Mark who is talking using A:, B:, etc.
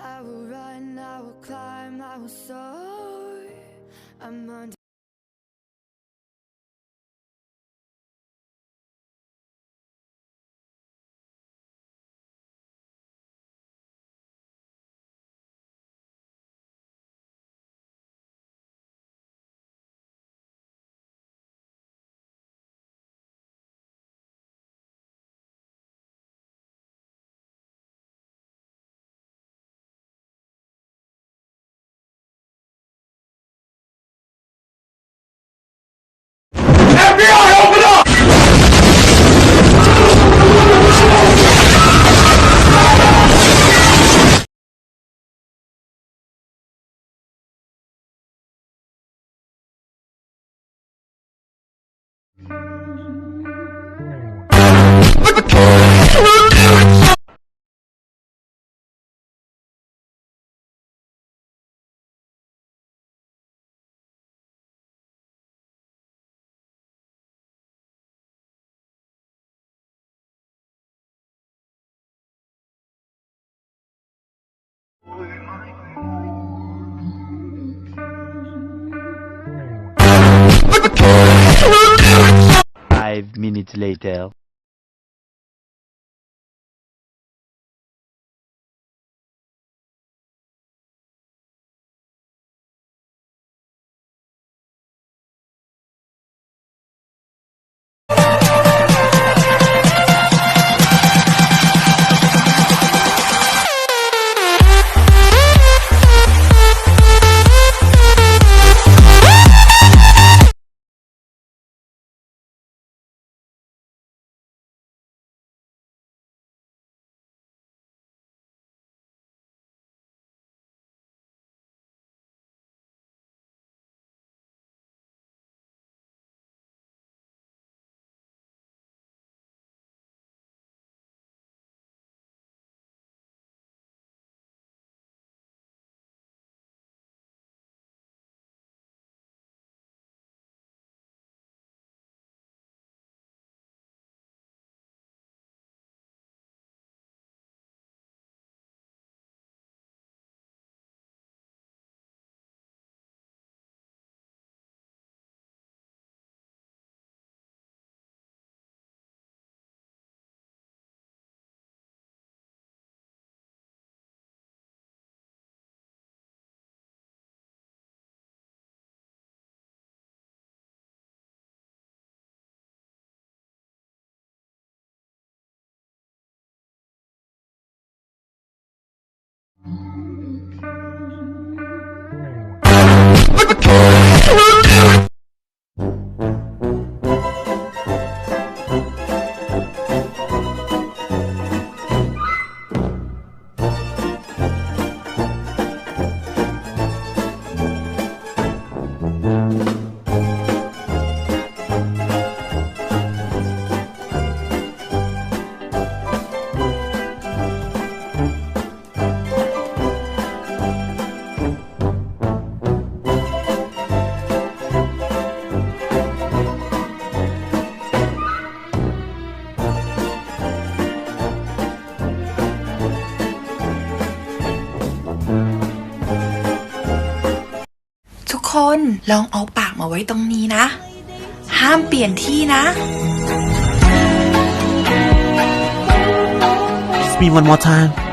A: I will run, I will climb, I will soar. I'm on.
B: FBI, open up!
C: Five minutes later.
D: ทุกคนลองเอาปากมาไว้ตรงนี้นะ ห้ามเปลี่ยนที่นะ
E: Speak one more time.